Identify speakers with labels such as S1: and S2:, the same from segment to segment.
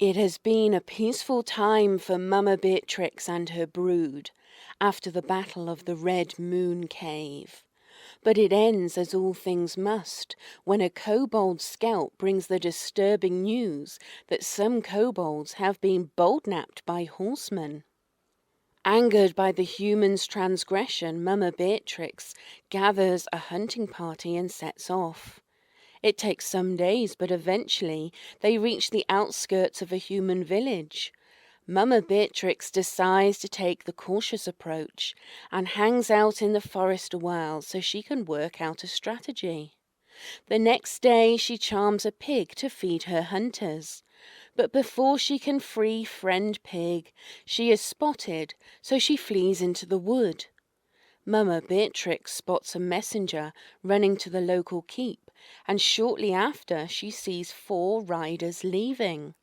S1: It has been a peaceful time for Mama Beatrix and her brood after the battle of the Red Moon Cave. But it ends as all things must when a kobold scout brings the disturbing news that some kobolds have been bold-napped by horsemen. Angered by the humans' transgression, Mama Beatrix gathers a hunting party and sets off. It takes some days, but eventually they reach the outskirts of a human village. Mama Beatrix decides to take the cautious approach and hangs out in the forest a while so she can work out a strategy. The next day she charms a pig to feed her hunters. But before she can free Friend Pig, she is spotted, so she flees into the wood. Mama Beatrix spots a messenger running to the local keep, and shortly after she sees 4 riders leaving.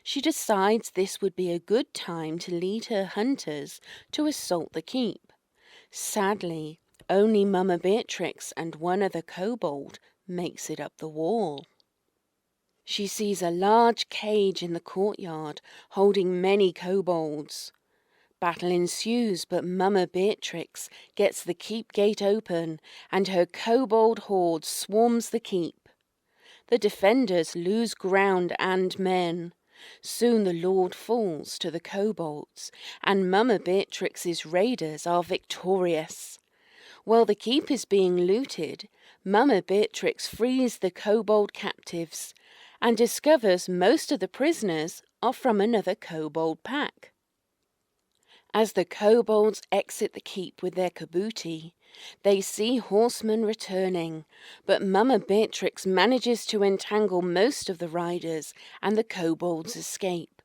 S1: She decides this would be a good time to lead her hunters to assault the keep. Sadly, only Mama Beatrix and one other kobold makes it up the wall. She sees a large cage in the courtyard holding many kobolds. Battle ensues, but Mama Beatrix gets the keep gate open and her kobold horde swarms the keep. The defenders lose ground and men. Soon the Lord falls to the kobolds, and Mama Beatrix's raiders are victorious. While the keep is being looted, Mama Beatrix frees the kobold captives and discovers most of the prisoners are from another kobold pack. As the kobolds exit the keep with their kabuti, they see horsemen returning, but Mama Beatrix manages to entangle most of the riders and the kobolds escape.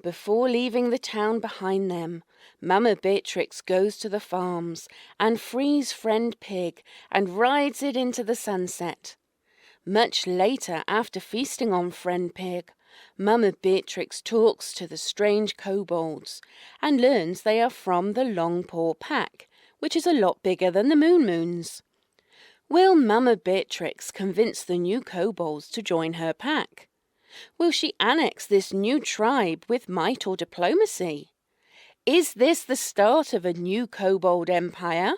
S1: Before leaving the town behind them, Mama Beatrix goes to the farms and frees Friend Pig and rides it into the sunset. Much later, after feasting on Friend Pig, Mama Beatrix talks to the strange kobolds and learns they are from the Longpaw Pack, which is a lot bigger than the Moons. Will Mama Beatrix convince the new kobolds to join her pack? Will she annex this new tribe with might or diplomacy? Is this the start of a new kobold empire?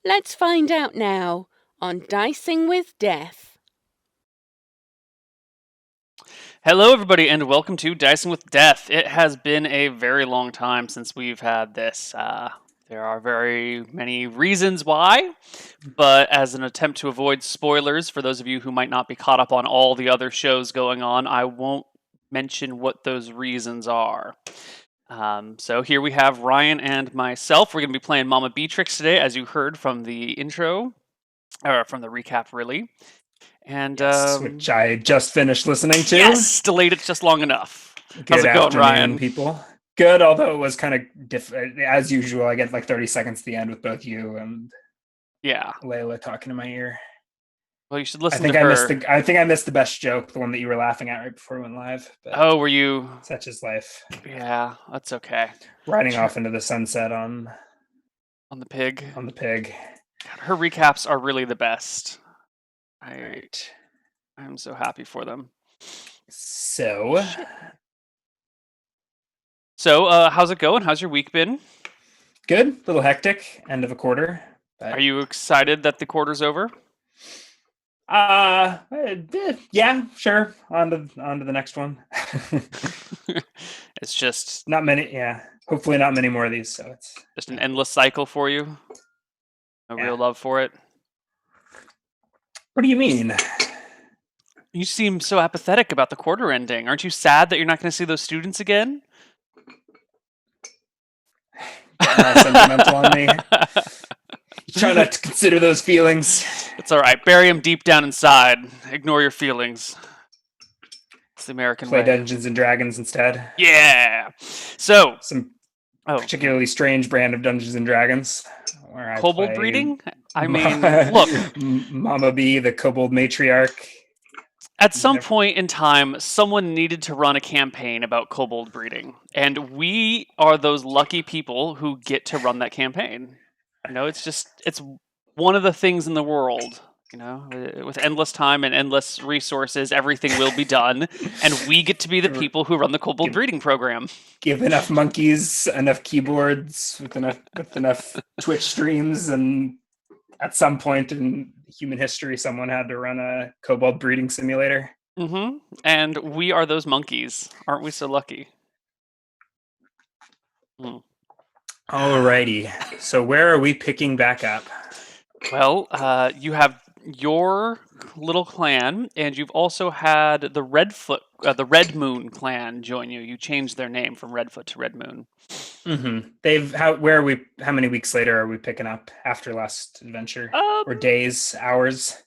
S1: Let's find out now on Dicing with Death.
S2: Hello, everybody, and welcome to Dicing with Death. It has been a very long time since we've had this. There are very many reasons why, but as an attempt to avoid spoilers for those of you who might not be caught up on all the other shows going on, I won't mention what those reasons are. So here we have Ryan and myself. We're going to be playing Mama Beatrix today, as you heard from the intro, or from the recap, really. And
S3: yes, which I just finished listening to.
S2: Yes, delayed it just long enough.
S3: Good
S2: How's it going,
S3: afternoon,
S2: Ryan?
S3: people. Good, although it was kind of as usual. I get like 30 seconds at the end with both you and Layla talking in my ear.
S2: Well, you should listen to her.
S3: I think I missed the best joke, the one that you were laughing at right before we went live.
S2: But oh, were you?
S3: Such is life.
S2: Yeah, that's okay.
S3: Riding off into the sunset on
S2: the pig.
S3: On the pig.
S2: God, her recaps are really the best. I'm so happy for them.
S3: So,
S2: how's it going? How's your week been?
S3: Good. A little hectic. End of a quarter.
S2: But... Are you excited that the quarter's over?
S3: Yeah, sure. On to the next one.
S2: It's just
S3: not many. Yeah, hopefully not many more of these. So it's
S2: just an endless cycle for you. Real love for it.
S3: What do you mean?
S2: You seem so apathetic about the quarter ending. Aren't you sad that you're not going to see those students again?
S3: Sentimental on me. Try not to consider those feelings.
S2: It's all right. Bury them deep down inside. Ignore your feelings. It's the American way.
S3: Play Dungeons and Dragons instead.
S2: Yeah. So
S3: some particularly strange brand of Dungeons and Dragons.
S2: Where kobold breeding? I mean, look.
S3: Mama B, the kobold matriarch.
S2: At some point in time, someone needed to run a campaign about kobold breeding. And we are those lucky people who get to run that campaign. You know, it's one of the things in the world with endless time and endless resources, everything will be done, and we get to be the people who run the kobold breeding program.
S3: Give enough monkeys, enough keyboards, with enough Twitch streams, and at some point in human history, someone had to run a kobold breeding simulator.
S2: Mm-hmm. And we are those monkeys. Aren't we so lucky?
S3: Mm. Alrighty. So where are we picking back up?
S2: Well, you have your little clan, and you've also had the the Red Moon clan join you. You changed their name from Redfoot to Red Moon.
S3: Mm-hmm. Where are we? How many weeks later are we picking up after last adventure, or days, hours?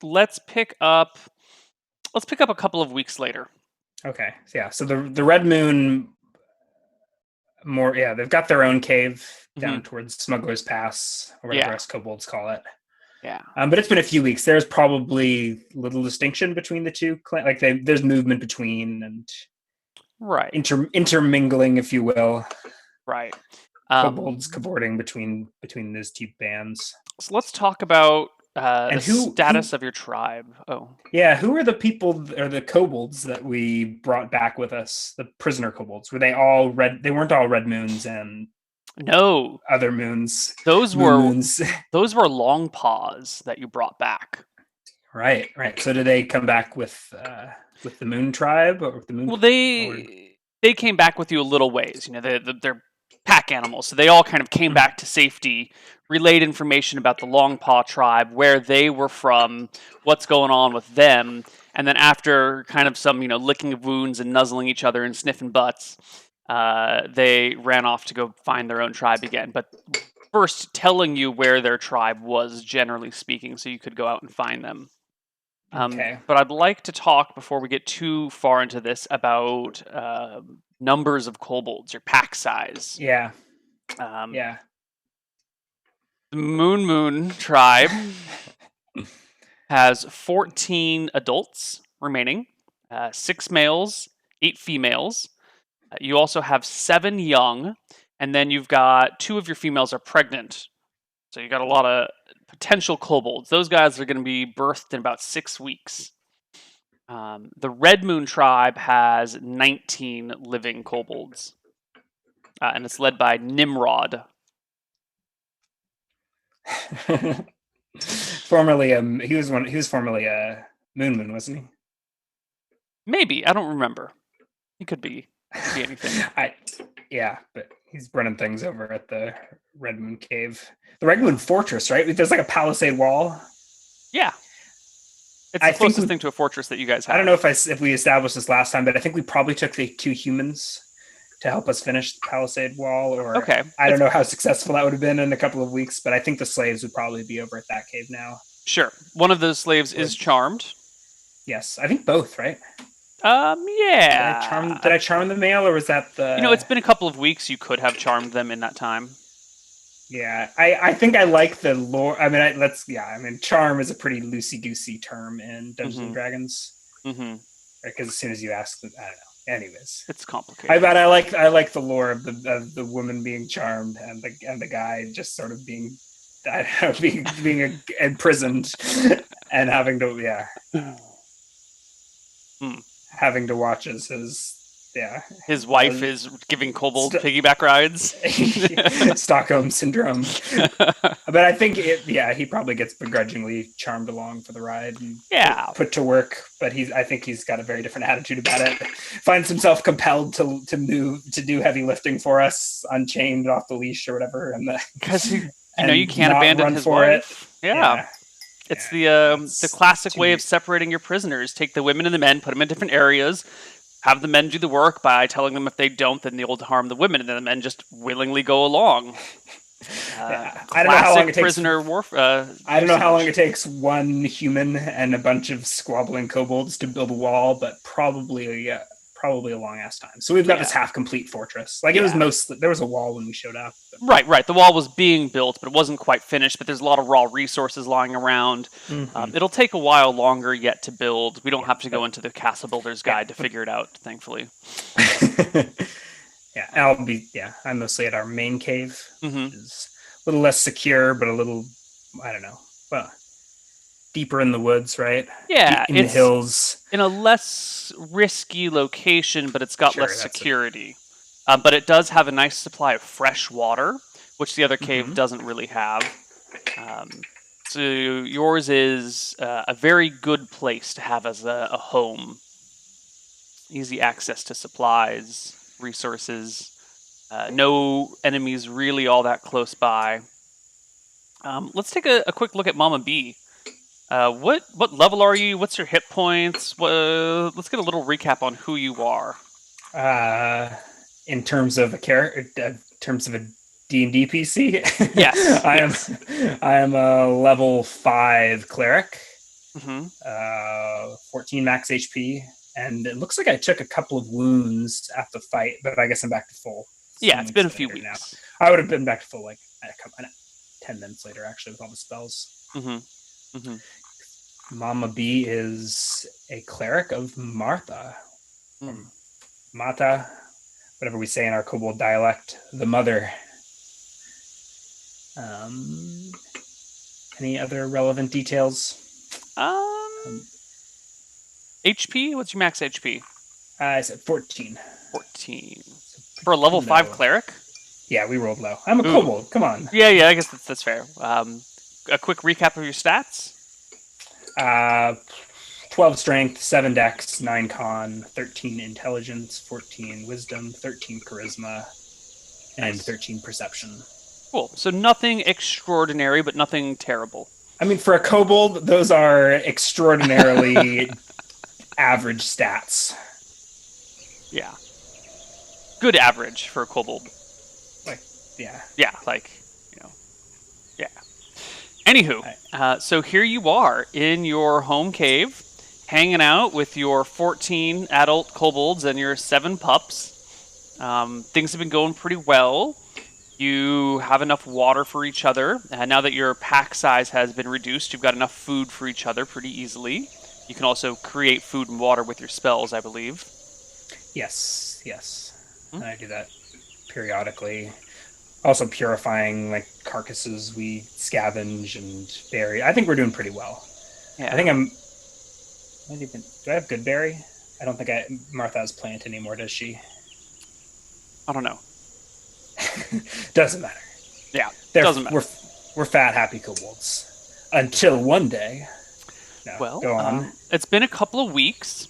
S2: Let's pick up a couple of weeks later.
S3: Okay. Yeah. So the Red Moon. They've got their own cave down towards Smuggler's Pass, or whatever us kobolds call it.
S2: Yeah.
S3: But it's been a few weeks. There's probably little distinction between the two. There's movement between and intermingling, if you will.
S2: Right.
S3: Kobolds cavorting between those two bands.
S2: So let's talk about the status of your tribe. Oh.
S3: Yeah, who are the people or the kobolds that we brought back with us? The prisoner kobolds. Were they all red? They weren't all Red Moons and
S2: no
S3: other moons.
S2: Those were moons. Those were Long Paws that you brought back.
S3: Right. So did they come back with the Moon tribe or with the Moon?
S2: Well, they came back with you a little ways. They're pack animals, so they all kind of came back to safety, relayed information about the Long Paw tribe, where they were from, what's going on with them, and then after kind of some licking of wounds and nuzzling each other and sniffing butts, they ran off to go find their own tribe again. But first, telling you where their tribe was, generally speaking, so you could go out and find them.
S3: Okay.
S2: But I'd like to talk, before we get too far into this, about numbers of kobolds, your pack size.
S3: Yeah.
S2: The Moon tribe has 14 adults remaining, 6 males, 8 females. You also have 7 young, and then you've got 2 of your females are pregnant. So you got a lot of potential kobolds. Those guys are going to be birthed in about 6 weeks. The Red Moon tribe has 19 living kobolds, and it's led by Nimrod.
S3: Formerly, he was formerly a Moon, wasn't he?
S2: Maybe, I don't remember. He could be anything.
S3: But he's running things over at the Red Moon Cave. The Red Moon Fortress, right? There's like a palisade wall.
S2: Yeah. It's the closest thing to a fortress that you guys have.
S3: I don't know if we established this last time, but I think we probably took the 2 humans to help us finish the palisade wall.
S2: Okay.
S3: I don't know how successful that would have been in a couple of weeks, but I think the slaves would probably be over at that cave now.
S2: Sure. One of those slaves is charmed.
S3: Yes. I think both, right?
S2: Yeah.
S3: Did I charm the male, or was that the...
S2: it's been a couple of weeks. You could have charmed them in that time.
S3: Yeah, I think I like the lore. I mean, charm is a pretty loosey-goosey term in Dungeons and Dragons. Mm-hmm. Because as soon as you ask, I don't know. Anyways,
S2: it's complicated.
S3: I like the lore of the woman being charmed and the guy just sort of being imprisoned and having to having to watch as
S2: his wife is giving kobold piggyback rides.
S3: Stockholm syndrome. But I think he probably gets begrudgingly charmed along for the ride and put to work. But I think he's got a very different attitude about it. Finds himself compelled to do heavy lifting for us, unchained off the leash or whatever,
S2: because you can't abandon his wife. Yeah. It's the classic way of separating your prisoners. Take the women and the men, put them in different areas. Have the men do the work by telling them if they don't, then they'll harm the women, and then the men just willingly go along.
S3: I don't know how long it takes.
S2: Prisoner warfare.
S3: I don't know how long it takes one human and a bunch of squabbling kobolds to build a wall, but probably a long ass time. So we've got this half complete fortress. It was mostly, there was a wall when we showed up.
S2: Right. The wall was being built, but it wasn't quite finished. But there's a lot of raw resources lying around. Mm-hmm. It'll take a while longer yet to build. We don't have to go into the Castle Builder's Guide to figure it out, thankfully.
S3: I'm mostly at our main cave, which is a little less secure, but a little, I don't know, well, deeper in the woods, right?
S2: Yeah,
S3: in the
S2: it's
S3: hills.
S2: in a less risky location, but it's got
S3: Sure,
S2: less security. But it does have a nice supply of fresh water, which the other cave doesn't really have. So yours is a very good place to have as a home. Easy access to supplies, resources. No enemies really all that close by. Let's take a quick look at Mama B. What level are you? What's your hit points? Let's get a little recap on who you are.
S3: In terms of a character, in terms of a D&D PC,
S2: Yes,
S3: I am a level 5 cleric. 14 max HP, and it looks like I took a couple of wounds at the fight, but I guess I'm back to full.
S2: Yeah, it's been a few weeks
S3: now. I would have been back to full like 10 minutes later, actually, with all the spells. Mama B is a cleric of Martha. Mata, whatever we say in our Kobold dialect, the mother. Any other relevant details?
S2: HP? What's your max HP?
S3: I said 14.
S2: 14. For a level 5 cleric?
S3: Yeah, we rolled low. I'm a kobold. Come on.
S2: Yeah, I guess that's fair. A quick recap of your stats?
S3: 12 strength, 7 dex, 9 con, 13 intelligence, 14 wisdom, 13 charisma, and 13 perception.
S2: Cool. So nothing extraordinary, but nothing terrible.
S3: I mean, for a kobold, those are extraordinarily average stats.
S2: Yeah. Good average for a kobold.
S3: Yeah.
S2: Yeah, yeah. Anywho, so here you are in your home cave, hanging out with your 14 adult kobolds and your 7 pups. Things have been going pretty well. You have enough water for each other. Now that your pack size has been reduced, you've got enough food for each other pretty easily. You can also create food and water with your spells, I believe.
S3: Yes. And I do that periodically. Also purifying like carcasses we scavenge and bury. I think we're doing pretty well. Yeah. I think do I have good berry? I don't think Martha has plant anymore, does she?
S2: I don't know.
S3: Doesn't matter.
S2: Yeah, doesn't matter.
S3: We're fat, happy kobolds. Until one day. No,
S2: well,
S3: go on.
S2: It's been a couple of weeks.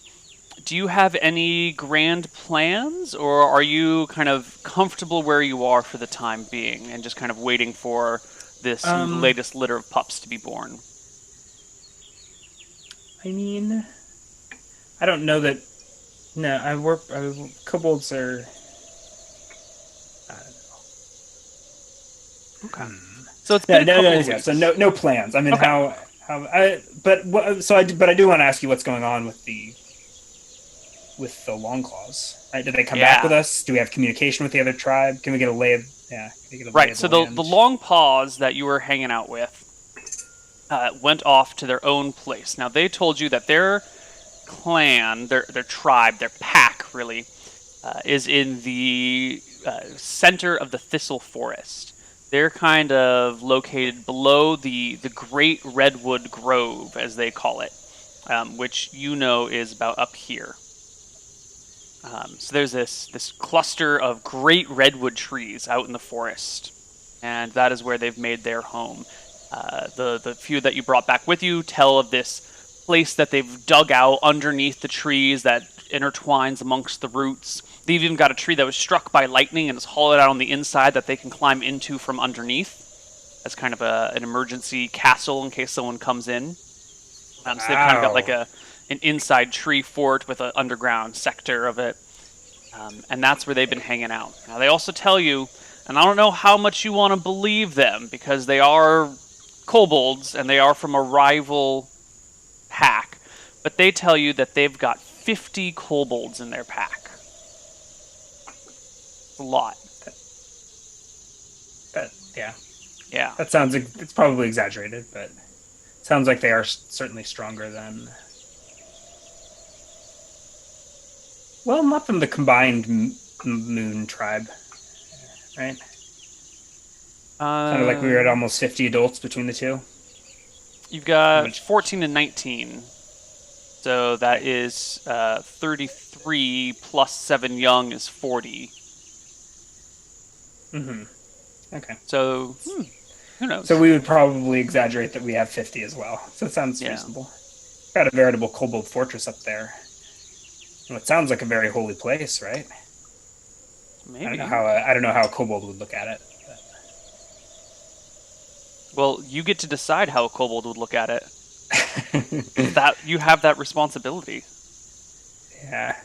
S2: Do you have any grand plans, or are you kind of comfortable where you are for the time being and just kind of waiting for this latest litter of pups to be born?
S3: I mean, I don't know that. No, kobolds are. I don't know.
S2: Okay. So it's been a couple of weeks.
S3: So no plans. I mean, okay. But I do want to ask you what's going on with the Longclaws. Right? Did they come back with us? Do we have communication with the other tribe? Can we get a lay of
S2: right? So the Longpaws that you were hanging out with went off to their own place. Now they told you that their clan, their tribe, their pack really is in the center of the Thistle Forest. They're kind of located below the Great Redwood Grove, as they call it, which is about up here. So there's this cluster of great redwood trees out in the forest, and that is where they've made their home. The few that you brought back with you tell of this place that they've dug out underneath the trees that intertwines amongst the roots. They've even got a tree that was struck by lightning and is hollowed out on the inside that they can climb into from underneath as kind of an emergency castle in case someone comes in. So they've kind of got like an inside tree fort with an underground sector of it. And that's where they've been hanging out. Now, they also tell you, and I don't know how much you want to believe them, because they are kobolds and they are from a rival pack, but they tell you that they've got 50 kobolds in their pack. A lot.
S3: Yeah. That sounds, it's probably exaggerated, but it sounds like they are certainly stronger than. Well, not from the combined Moon tribe, right? Sounded like we were at almost 50 adults between the two.
S2: You've got 14 and 19. So that is 33 plus 7 young is 40.
S3: Mm-hmm. Okay.
S2: So, who knows?
S3: So we would probably exaggerate that we have 50 as well. So it sounds reasonable. Got a veritable kobold fortress up there. Well, it sounds like a very holy place, right?
S2: Maybe.
S3: I don't know how a kobold would look at it. But...
S2: Well, you get to decide how a kobold would look at it. That you have that responsibility.
S3: Yeah,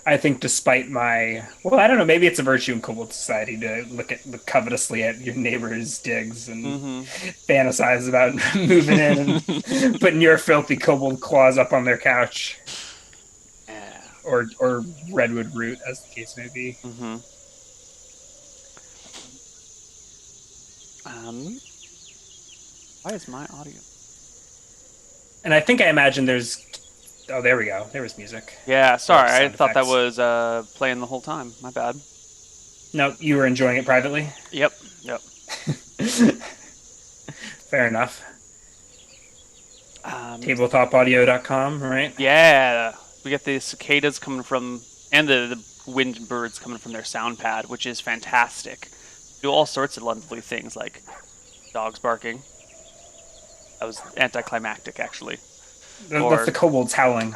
S3: I think despite my I don't know, maybe it's a virtue in kobold society to look covetously at your neighbor's digs and fantasize about moving in and putting your filthy kobold claws up on their couch.
S2: Yeah.
S3: Or redwood root, as the case may be.
S2: Mm-hmm. Why is my audio?
S3: And I think I imagine there's... Oh, there we go. There was music.
S2: Yeah, sorry. I thought that was playing the whole time. My bad.
S3: No, you were enjoying it privately?
S2: Yep.
S3: Fair enough. Tabletopaudio.com, right?
S2: Yeah. We get the cicadas coming from... And the wind birds coming from their sound pad, which is fantastic. Do all sorts of lovely things, like dogs barking. That was anticlimactic, actually.
S3: That's the kobolds howling.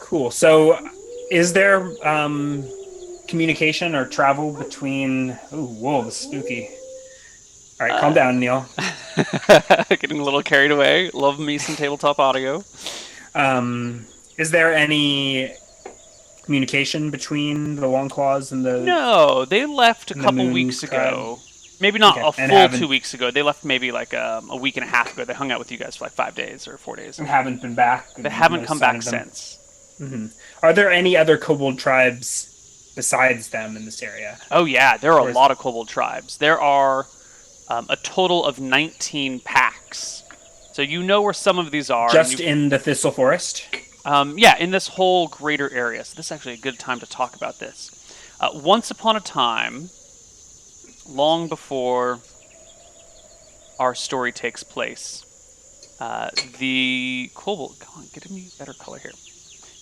S3: Cool. So, is there communication or travel between... Ooh, whoa, this is spooky. All right, calm down, Neal.
S2: Getting a little carried away. Love me some tabletop audio.
S3: Is there any communication between the Longclaws and the...
S2: No, they left a couple weeks ago. Maybe not a full 2 weeks ago. They left maybe like a week and a half ago. They hung out with you guys for like 5 days or 4 days.
S3: And haven't been back?
S2: They haven't come back since.
S3: Mm-hmm. Are there any other kobold tribes besides them in this area?
S2: Oh yeah, there are a lot of kobold tribes. There are a total of 19 packs. So you know where some of these are.
S3: Just in the Thistle Forest?
S2: Yeah, in this whole greater area. So this is actually a good time to talk about this. Once upon a time, long before our story takes place, the kobold... Come on, get me a better color here.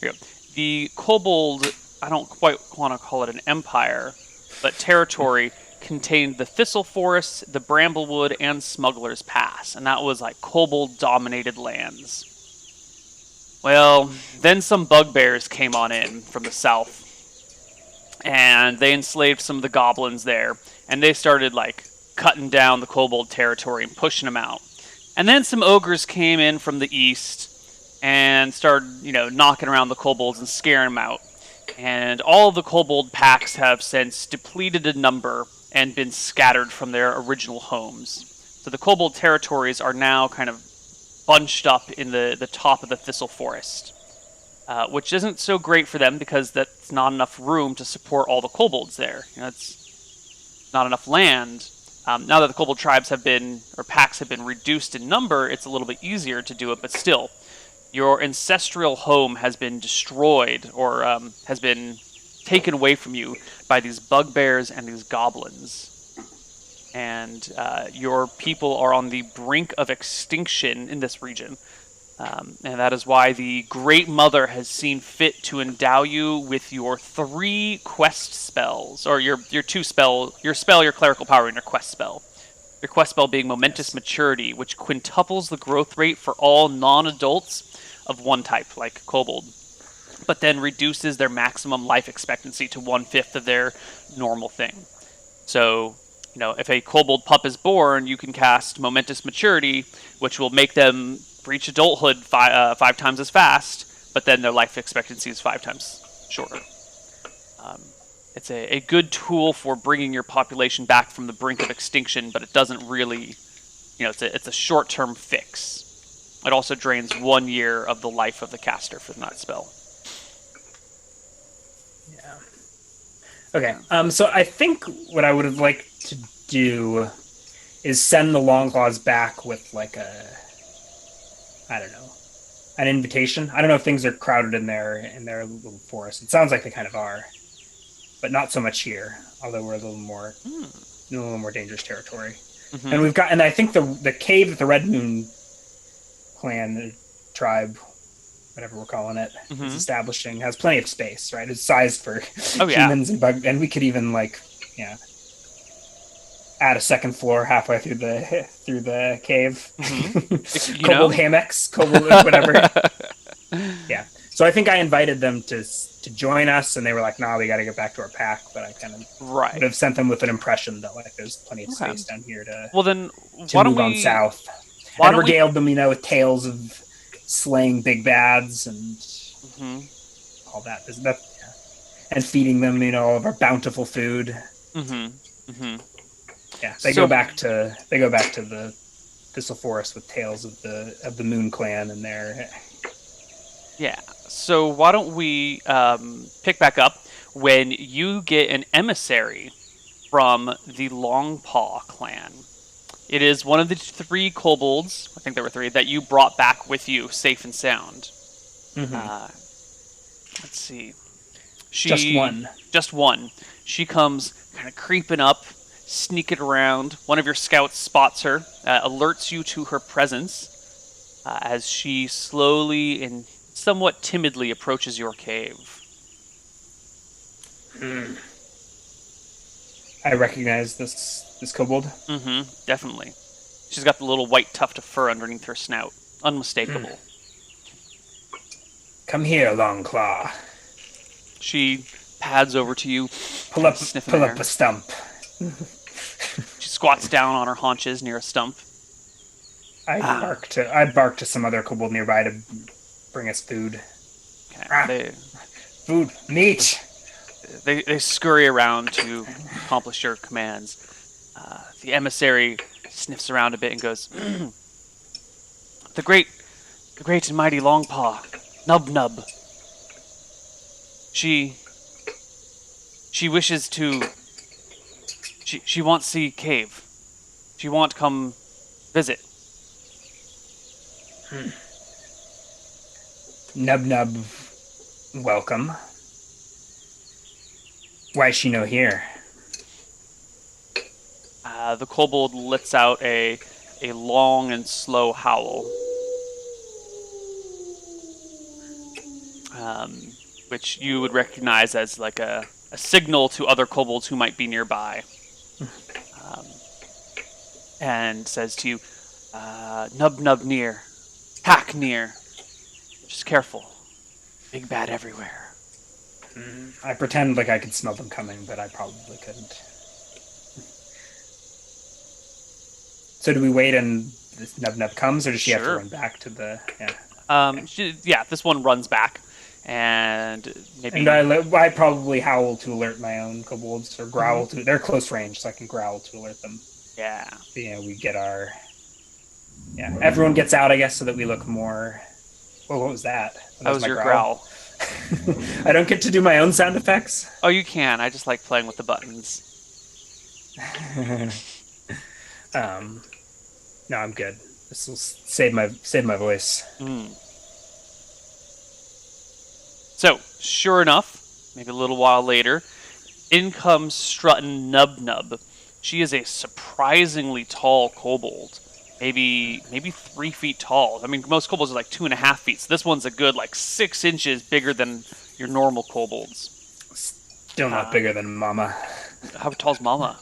S2: Here we go. The kobold, I don't quite want to call it an empire, but territory contained the Thistle Forest, the Bramblewood, and Smuggler's Pass. And that was like kobold-dominated lands. Well, then some bugbears came on in from the south. And they enslaved some of the goblins there. And they started like cutting down the kobold territory and pushing them out. And then some ogres came in from the east and started, knocking around the kobolds and scaring them out. And all of the kobold packs have since depleted in number and been scattered from their original homes. So the kobold territories are now kind of bunched up in the top of the Thistle Forest, which isn't so great for them because that's not enough room to support all the kobolds there. It's not enough land. Now that the kobold tribes packs have been reduced in number, it's a little bit easier to do it, but still, your ancestral home has been destroyed or has been taken away from you by these bugbears and these goblins. And your people are on the brink of extinction in this region. And that is why the Great Mother has seen fit to endow you with your 3 quest spells, or your 2 spell, your clerical power, and your quest spell. Your quest spell being Momentous Maturity, which quintuples the growth rate for all non-adults of one type, like kobold, but then reduces their maximum life expectancy to 1/5 of their normal thing. So, if a kobold pup is born, you can cast Momentous Maturity, which will make them reach adulthood 5 times as fast, but then their life expectancy is 5 times shorter. It's a good tool for bringing your population back from the brink of extinction, but it doesn't really, it's a short-term fix. It also drains 1 year of the life of the caster for that spell.
S3: Yeah. Okay. So I think what I would have liked to do is send the Longclaws back with like an invitation. I don't know if things are crowded in their little forest. It sounds like they kind of are, but not so much here. Although we're a little more in a little more dangerous territory. And we've got, and I think the cave that the Red Moon clan tribe, whatever we're calling it, is establishing has plenty of space, right? It's sized for humans and bug, and we could even add a second floor halfway through the cave. Kobold hammocks, kobold whatever. Yeah. So I think I invited them to join us, and they were like, "Nah, we got to get back to our pack." But I kind of would have sent them with an impression that there's plenty of space down here to move on south. And regaled them, with tales of slaying big bads and all that. And feeding them, all of our bountiful food. Yeah, they go back to the Thistle Forest with tales of the Moon Clan and their.
S2: Yeah. So why don't we pick back up when you get an emissary from the Longpaw clan. It is one of the 3 kobolds, I think there were 3, that you brought back with you, safe and sound. Let's see. Just one. She comes kind of creeping up, sneaking around. One of your scouts spots her, alerts you to her presence as she slowly and somewhat timidly approaches your cave.
S3: I recognize this kobold.
S2: Definitely. She's got the little white tuft of fur underneath her snout. Unmistakable.
S3: Come here, Longclaw.
S2: She pads over to you.
S3: Pull up a stump.
S2: She squats down on her haunches near a stump.
S3: I bark to some other kobold nearby to bring us food.
S2: Okay.
S3: Food, meat.
S2: They scurry around to accomplish your commands. The emissary sniffs around a bit and goes, the great and mighty Longpaw, Nub. She wishes to. She wants the cave. She wants to come visit.
S3: Nub, welcome. Why is she no here?
S2: The kobold lets out a long and slow howl, which you would recognize as like a signal to other kobolds who might be nearby, and says to you, Nub near, pack near, just careful, big bad everywhere.
S3: I pretend like I could smell them coming, but I probably couldn't. So do we wait and this Nub comes, or does she have to run back to the... Yeah.
S2: This one runs back, and maybe...
S3: And I probably howl to alert my own kobolds, or growl to... They're close range, so I can growl to alert them.
S2: Yeah.
S3: We get our... Yeah, everyone gets out, I guess, so that we look more... Well, what was that?
S2: That was your growl.
S3: I don't get to do my own sound effects?
S2: Oh, you can. I just like playing with the buttons.
S3: No, I'm good. This will save my voice.
S2: So, sure enough, maybe a little while later, in comes strutting Nub. She is a surprisingly tall kobold. Maybe 3 feet tall. I mean, most kobolds are like 2.5 feet. So this one's a good 6 inches bigger than your normal kobolds.
S3: Still not bigger than Mama.
S2: How tall's Mama?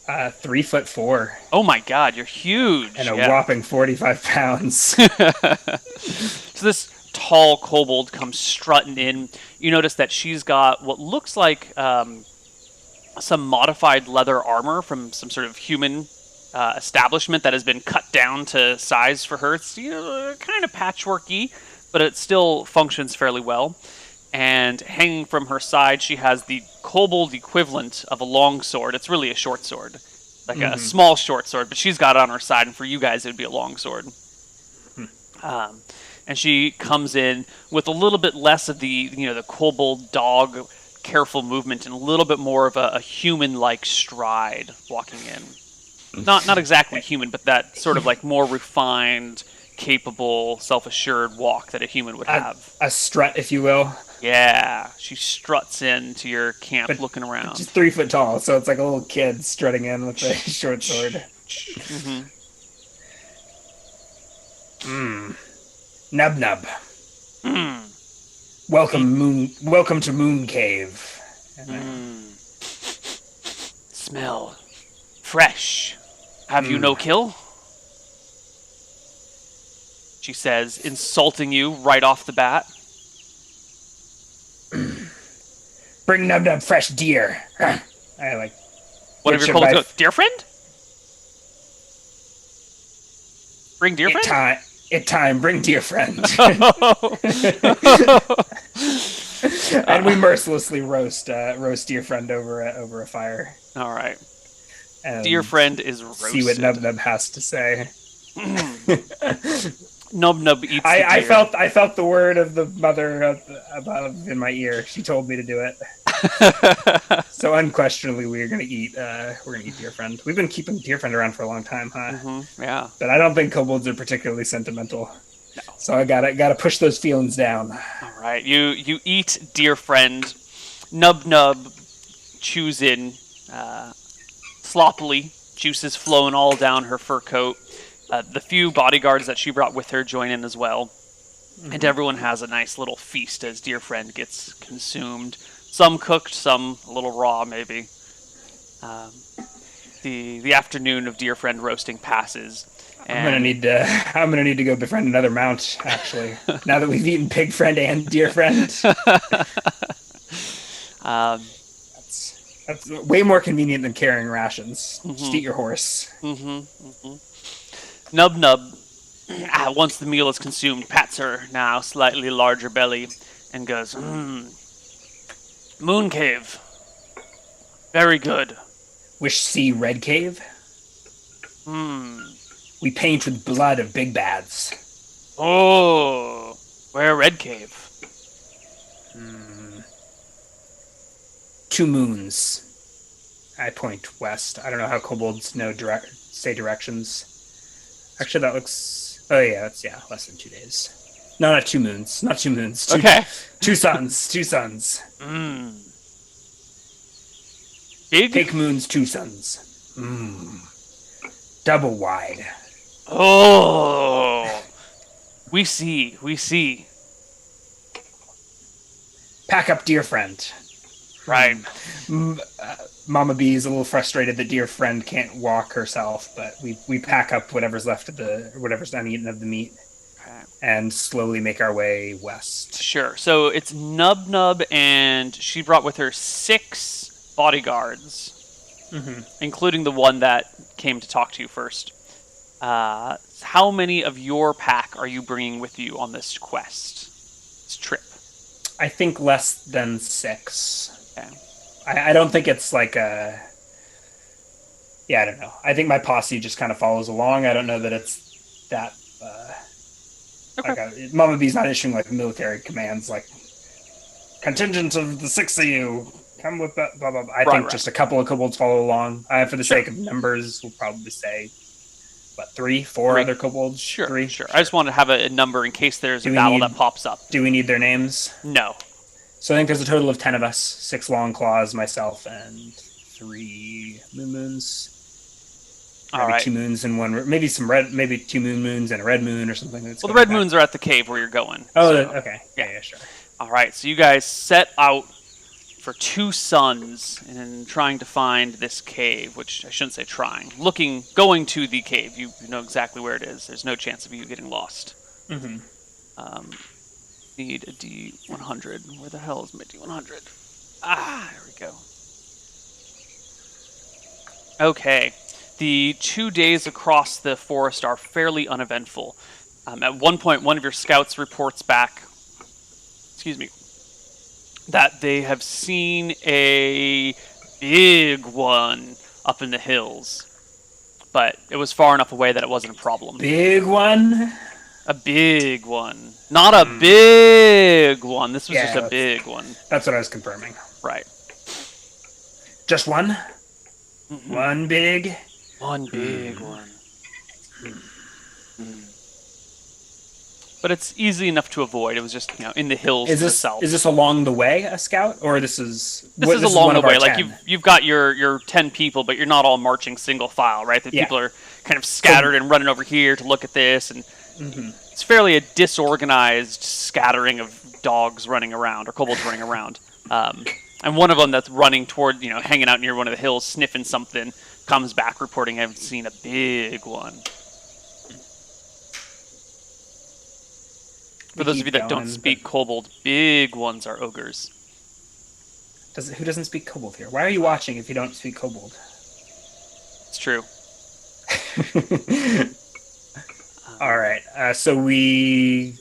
S3: 3'4".
S2: Oh my God, you're huge.
S3: And a whopping 45 pounds.
S2: So this tall kobold comes strutting in. You notice that she's got what looks like some modified leather armor from some sort of human establishment that has been cut down to size for her. It's kind of patchworky, but it still functions fairly well. And hanging from her side, she has the kobold equivalent of a long sword. It's really a short sword, like a small short sword, but she's got it on her side, and for you guys, it would be a long sword. And she comes in with a little bit less of the kobold dog careful movement and a little bit more of a human-like stride walking in. Not exactly human, but that sort of more refined, capable, self-assured walk that a human would have.
S3: A strut, if you will.
S2: Yeah, she struts into your camp looking around.
S3: Just 3 foot tall, so it's like a little kid strutting in with a short sword. Nub Nub. Welcome to Moon Cave.
S2: Smell fresh. Have you no kill? She says, insulting you right off the bat.
S3: Bring Nub Nub fresh deer. I like.
S2: One of your kobolds goes, dear friend? Bring dear friend?
S3: Time. Bring dear friend. And we mercilessly roast dear friend over a fire.
S2: All right. Dear friend is roasted.
S3: See what Nub Nub has to say.
S2: Nub Nub eats the
S3: I
S2: deer.
S3: I felt the word of the mother above in my ear. She told me to do it. So unquestionably, we're gonna eat dear friend. We've been keeping dear friend around for a long time, huh?
S2: Yeah.
S3: But I don't think kobolds are particularly sentimental.
S2: No.
S3: So I gotta push those feelings down.
S2: All right. You eat dear friend. Nub Nub chews in sloppily. Juices flowing all down her fur coat. The few bodyguards that she brought with her join in as well. And everyone has a nice little feast as dear friend gets consumed. Some cooked, some a little raw, maybe. The afternoon of dear friend roasting passes.
S3: I'm gonna need to go befriend another mount. Actually, now that we've eaten pig friend and dear friend, that's way more convenient than carrying rations. Just eat your horse.
S2: Nub Nub, once the meal is consumed, pats her now slightly larger belly and goes, Moon Cave. Very good.
S3: Wish see Red Cave? We paint with blood of big bads.
S2: Oh, where Red Cave?
S3: 2 moons. I point west. I don't know how kobolds say directions. Actually, that looks... Oh, yeah, that's, less than 2 days. No, not 2 moons. Not 2 moons.
S2: Okay.
S3: 2 suns. 2 suns.
S2: Big?
S3: Fake moons, 2 suns. Double wide.
S2: Oh. We see.
S3: Pack up, dear friend.
S2: Right.
S3: Mama B is a little frustrated that dear friend can't walk herself, but we pack up whatever's left of whatever's uneaten of the meat, and slowly make our way west.
S2: Sure. So it's Nub Nub, and she brought with her 6 bodyguards, including the one that came to talk to you first. How many of your pack are you bringing with you on this quest, this trip?
S3: I think less than 6.
S2: Okay.
S3: I don't think it's like a... Yeah, I don't know. I think my posse just kind of follows along. I don't know that it's that...
S2: Okay.
S3: Mama B's not issuing like military commands like, contingent of the 6 of you, come with that, blah, blah, blah. I think just a couple of kobolds follow along. For the sake of numbers, we'll probably say, 3, 4 other kobolds?
S2: Sure,
S3: 3?
S2: Sure. I just want to have a number in case there's a battle that pops up.
S3: Do we need their names?
S2: No.
S3: So I think there's a total of 10 of us, 6 long claws, myself, and 3 moons. Maybe 2 moons and one, maybe 2 moons and a red moon or something.
S2: Well, the red moons are at the cave where you're going.
S3: Oh, so, okay. Yeah, sure.
S2: All right, so you guys set out for 2 suns and trying to find this cave, which I shouldn't say trying. Going to the cave. You know exactly where it is. There's no chance of you getting lost. Need a D100. Where the hell is my D100? There we go. Okay. The 2 days across the forest are fairly uneventful. At one point, one of your scouts reports back, that they have seen a big one up in the hills. But it was far enough away that it wasn't a problem.
S3: Big one?
S2: A big one. Not a big one. This was just a big one.
S3: That's what I was confirming.
S2: Right.
S3: Just one? One big?
S2: One big one. but it's easy enough to avoid. It was just in the hills to the south.
S3: Is this along the way a scout, or this is
S2: along
S3: one
S2: the
S3: of our
S2: way? Like
S3: 10?
S2: you've got your 10 people, but you're not all marching single file, right? The people are kind of scattered and running over here to look at this, and it's fairly a disorganized scattering of dogs running around or kobolds running around. And one of them that's running toward, hanging out near one of the hills, sniffing something, comes back reporting, "I've seen a big one." For those of you that don't speak kobold, big ones are ogres.
S3: Who doesn't speak kobold here? Why are you watching if you don't speak kobold?
S2: It's true.
S3: All right. So we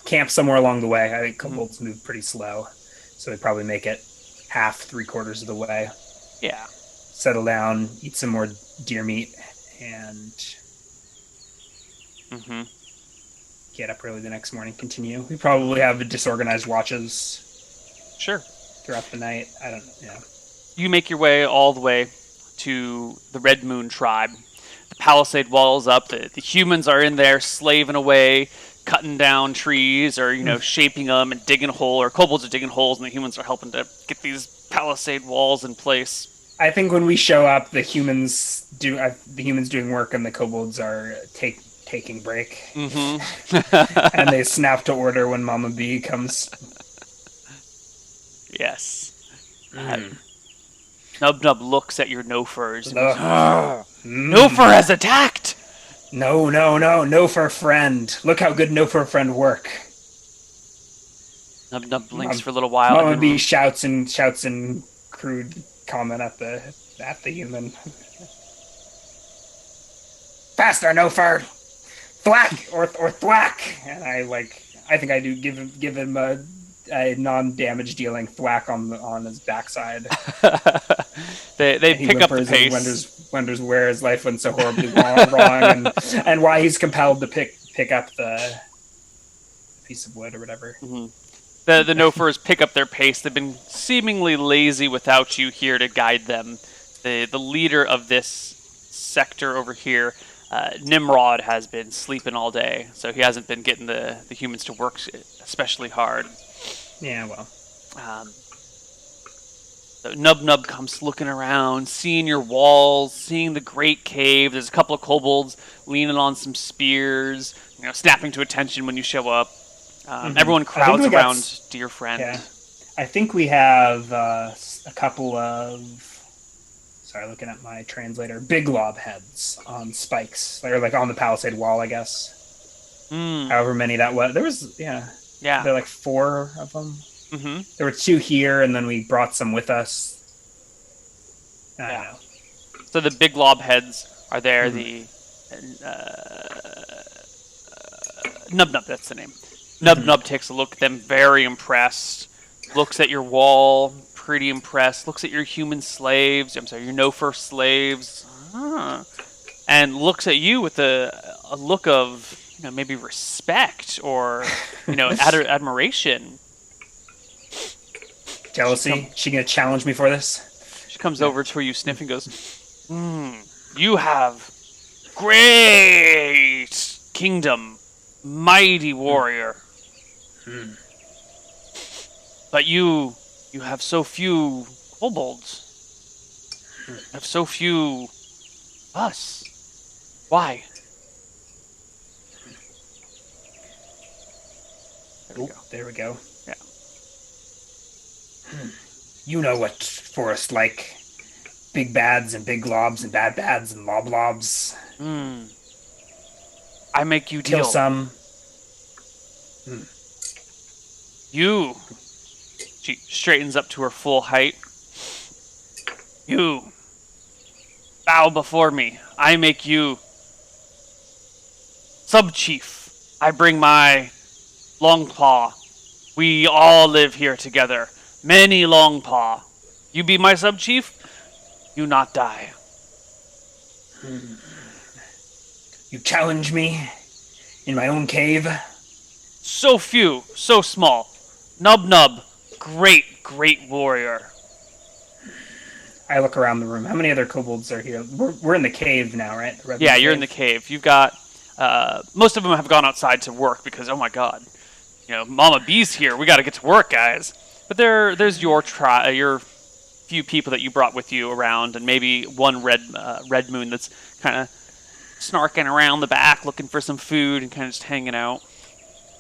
S3: camp somewhere along the way. I think kobolds move pretty slow, so we probably make it half, 3/4 of the way.
S2: Yeah.
S3: Settle down, eat some more deer meat, and get up early the next morning. Continue. We probably have disorganized watches.
S2: Sure.
S3: Throughout the night. I don't know. Yeah.
S2: You make your way all the way to the Red Moon tribe. The palisade wall's up. The humans are in there slaving away, cutting down trees or, shaping them and digging a hole. Or kobolds are digging holes and the humans are helping to get these palisade walls in place.
S3: I think when we show up, the humans doing work and the kobolds are taking break. And they snap to order when Mama Bee comes.
S2: Yes. Nub Nub looks at your no-furs. No-fur has attacked!
S3: No, no-fur friend. Look how good no-fur friend work.
S2: Nub Nub blinks for a little while.
S3: Mama Bee shouts in crude comment at the human. Faster, no-fur! Thwack or thwack! And I think I do give him a non-damage dealing thwack on his backside.
S2: they pick up the pace.
S3: And wonders where his life went so horribly wrong and why he's compelled to pick up the piece of wood or whatever.
S2: The no-furs pick up their pace. They've been seemingly lazy without you here to guide them. The leader of this sector over here, Nimrod, has been sleeping all day, so he hasn't been getting the humans to work especially hard.
S3: Yeah, well.
S2: So Nub Nub comes looking around, seeing your walls, seeing the great cave. There's a couple of kobolds leaning on some spears, snapping to attention when you show up. Everyone crowds around dear friend.
S3: Yeah. I think we have a couple of... Sorry, looking at my translator. Big lob heads on spikes. They're on the palisade wall, I guess. However many that was. There was, yeah.
S2: Yeah.
S3: There are 4 of them. There were 2 here, and then we brought some with us. I don't know.
S2: So the big lob heads are there. The Nub Nub, that's the name. Nub Nub takes a look at them, very impressed. Looks at your wall, pretty impressed. Looks at your human slaves. Your no-fur slaves. And looks at you with a look of... maybe respect or, admiration.
S3: Jealousy? She gonna challenge me for this?
S2: She comes over to where you sniff and goes, you have great kingdom, mighty warrior. But you have so few kobolds. You have so few us. Why?
S3: There we go.
S2: Yeah.
S3: You know what forest like. Big bads and big lobs and bad bads and lobs.
S2: I make you deal.
S3: Kill some.
S2: You. She straightens up to her full height. You. Bow before me. I make you sub-chief. I bring my Longpaw. We all live here together. Many Longpaw. You be my sub-chief, you not die.
S3: You challenge me in my own cave?
S2: So few, so small. Nub Nub, great warrior.
S3: I look around the room. How many other kobolds are here? We're in the cave now, right?
S2: Yeah, you're in the cave. You've got most of them have gone outside to work because, oh my god, Mama B's here. We got to get to work, guys. But there's your few people that you brought with you around, and maybe one red moon that's kind of snarking around the back, looking for some food and kind of just hanging out.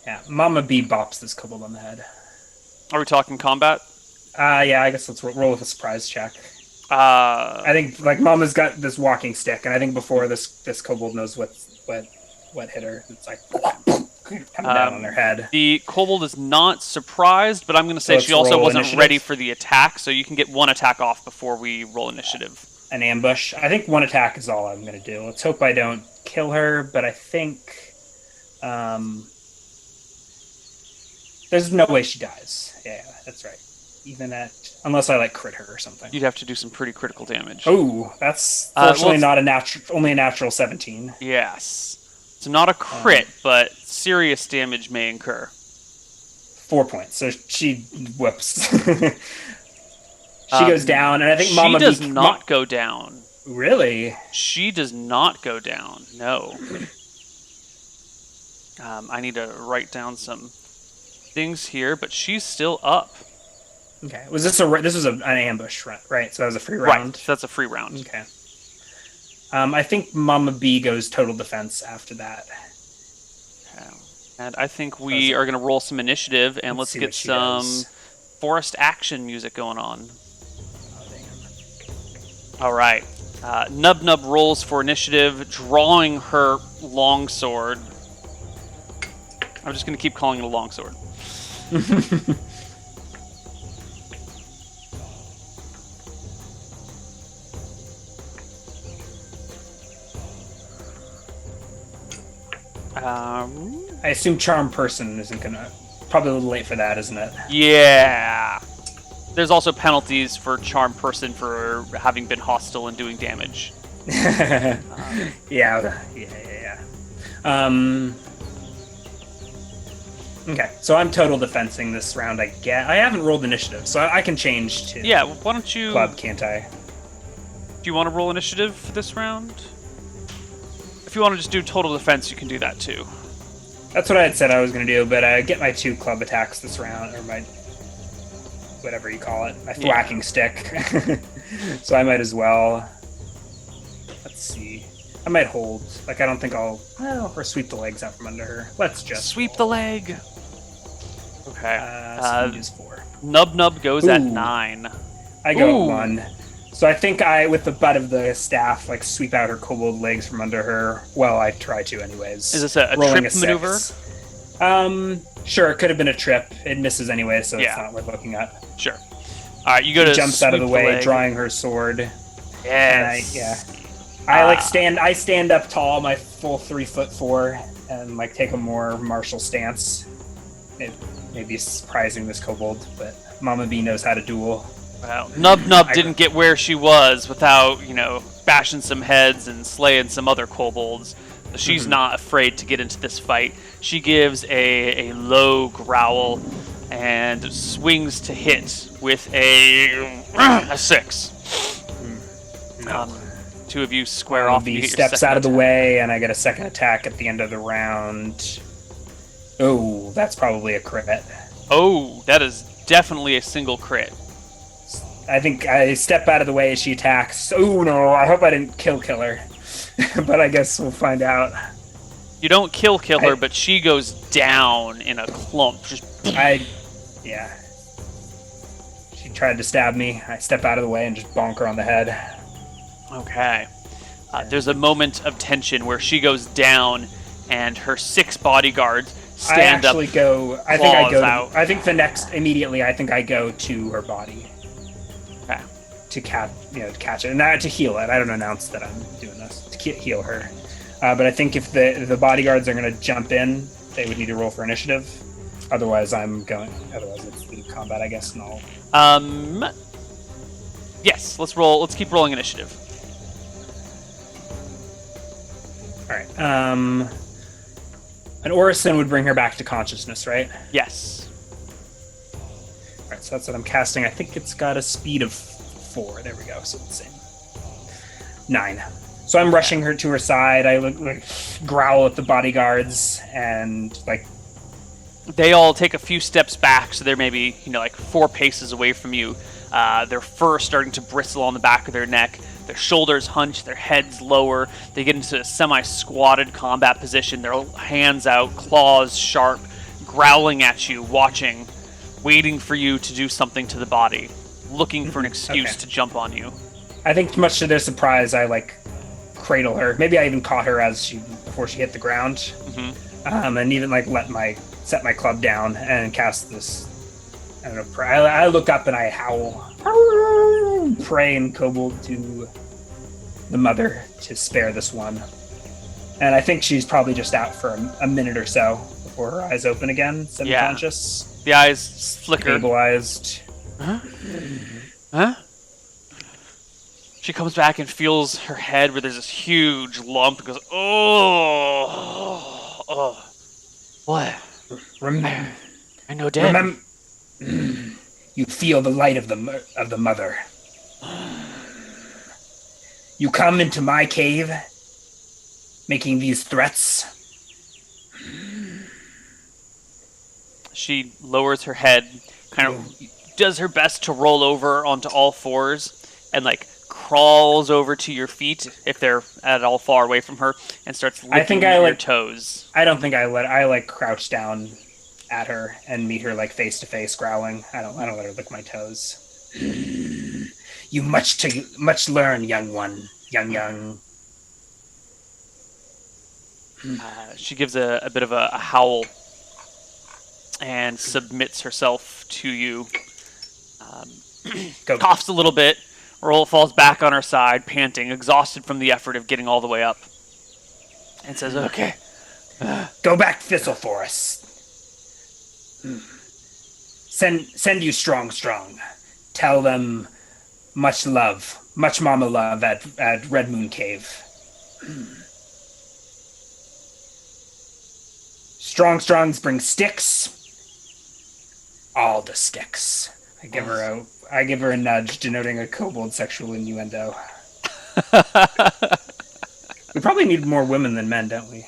S3: Yeah, Mama B bops this kobold on the head.
S2: Are we talking combat?
S3: Yeah, I guess let's roll with a surprise check. I think Mama's got this walking stick, and I think before this kobold knows what hit her, it's like coming down on her head.
S2: The kobold is not surprised, but I'm going to say she also wasn't ready for the attack, so you can get one attack off before we roll initiative.
S3: An ambush. I think one attack is all I'm going to do. Let's hope I don't kill her, but I think there's no way she dies. Yeah, that's right. Unless I crit her or something.
S2: You'd have to do some pretty critical damage.
S3: Oh, that's fortunately not only a natural 17.
S2: Yes. It's not a crit, but serious damage may incur.
S3: 4 points. So she whoops. She goes down, and I think Mama
S2: B does not go down.
S3: Really?
S2: She does not go down. No. I need to write down some things here, but she's still up.
S3: Okay. This was an ambush, right? So that was a free round?
S2: Right. That's a free round.
S3: Okay. I think Mama B goes total defense after that.
S2: Okay. And I think we are going to roll some initiative, and let's get some forest action music going on. All right. Nub Nub rolls for initiative, drawing her longsword. I'm just going to keep calling it a longsword.
S3: I assume Charm Person isn't going to... Probably a little late for that, isn't it?
S2: Yeah. There's also penalties for Charm Person for having been hostile and doing damage.
S3: Yeah. Okay, so I'm total defensing this round, I guess. I haven't rolled initiative, so I can change to...
S2: Yeah, why don't you...
S3: Club, can't I?
S2: Do you want to roll initiative for this round? If you want to just do total defense, you can do that too.
S3: That's what I had said I was going to do, but I get my 2 club attacks this round, or my... whatever you call it, my thwacking stick. So I might as well. Let's see. I might hold. I don't think I'll... Well, or sweep the legs out from under her. Let's just...
S2: Sweep the leg! Okay.
S3: So use 4.
S2: Nub Nub goes at 9.
S3: I go at 1. So I think with the butt of the staff, sweep out her kobold legs from under her. Well, I try to anyways.
S2: Is this a trip maneuver?
S3: Sure, it could have been a trip. It misses anyway, so it's not worth looking at.
S2: Sure. All right, you go to
S3: jumps out of the way, drawing her sword.
S2: Yes.
S3: I stand up tall, my full 3'4", and take a more martial stance. It may be surprising this kobold, but Mama B knows how to duel.
S2: Well, Nub Nub didn't get where she was without, bashing some heads and slaying some other kobolds. She's not afraid to get into this fight. She gives a low growl and swings to hit with a 6.
S3: No.
S2: 2 of you square off.
S3: B steps out of the way, and I get a second attack at the end of the round. Oh, that's probably a crit.
S2: Oh, that is definitely a single crit.
S3: I think I step out of the way as she attacks. Oh no, I hope I didn't kill her. But I guess we'll find out.
S2: You don't kill her, but she goes down in a clump.
S3: Yeah. She tried to stab me. I step out of the way and just bonk her on the head.
S2: Okay. There's a moment of tension where she goes down and her 6 bodyguards stand up.
S3: I think immediately I go to her body.
S2: Okay.
S3: To catch it, and to heal it. I don't announce that I'm doing this to heal her, but I think if the bodyguards are going to jump in, they would need to roll for initiative. Otherwise, it's the combat, I guess. And I'll...
S2: Yes, let's roll. Let's keep rolling initiative.
S3: All right. An Orison would bring her back to consciousness, right?
S2: Yes.
S3: All right, so that's what I'm casting. I think it's got a speed of 4. There we go. So it's the same. 9. So I'm rushing her to her side. I growl at the bodyguards, and
S2: they all take a few steps back, so they're maybe 4 paces away from you. Their fur starting to bristle on the back of their neck. Their shoulders hunch, their heads lower. They get into a semi-squatted combat position. Their hands out, claws sharp, growling at you, watching, waiting for you to do something to the body, looking for an excuse to jump on you.
S3: I think, much to their surprise, I cradle her. Maybe I even caught her before she hit the ground, and even set my club down and cast this. I don't know. I look up and I howl, pray in Kobold to the mother to spare this one. And I think she's probably just out for a minute or so before her eyes open again, semi-conscious.
S2: The eyes flicker.
S3: Stabilized.
S2: Huh? She comes back and feels her head where there's this huge lump and goes, oh. What? I know, Dad.
S3: You feel the light of the mother. You come into my cave, making these threats.
S2: She lowers her head, kind of does her best to roll over onto all fours, and crawls over to your feet if they're at all far away from her, and starts licking your toes.
S3: I don't think I crouch down at her and meet her face to face, growling. I don't let her lick my toes. You much learn, young one, young.
S2: She gives a bit of a howl and submits herself to you. Coughs a little bit. Falls back on her side, panting, exhausted from the effort of getting all the way up, and says, "Okay,
S3: go back, Thistle Forest. Send you strong. Tell them much mama love at Red Moon Cave. Strongs bring sticks. All the sticks." I give her a nudge, denoting a kobold sexual innuendo. We probably need more women than men, don't we?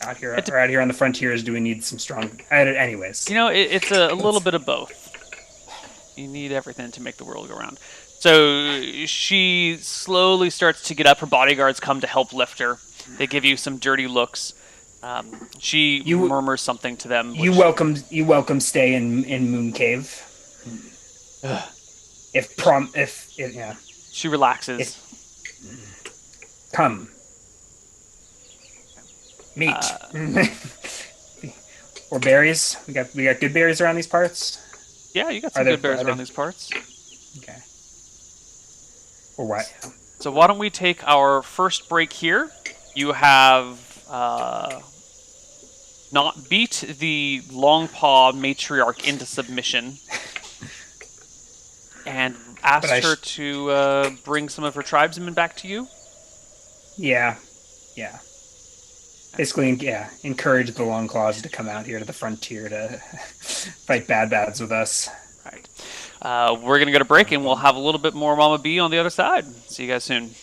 S3: Out here on the frontiers, do we need some strong? Anyways,
S2: it's a little bit of both. You need everything to make the world go round. So she slowly starts to get up. Her bodyguards come to help lift her. They give you some dirty looks. She murmurs something to them.
S3: You welcome stay in Moon Cave.
S2: She relaxes.
S3: Come. Meat. Or berries. We got good berries around these parts.
S2: Yeah, you got some good berries around these parts.
S3: Okay. Or what?
S2: So why don't we take our first break here? You have not beat the Longpaw matriarch into submission, and asked her to bring some of her tribesmen back to you.
S3: Yeah. Basically, encourage the Longclaws to come out here to the frontier to fight bads with us.
S2: All right. We're going to go to break, and we'll have a little bit more Mama B on the other side. See you guys soon.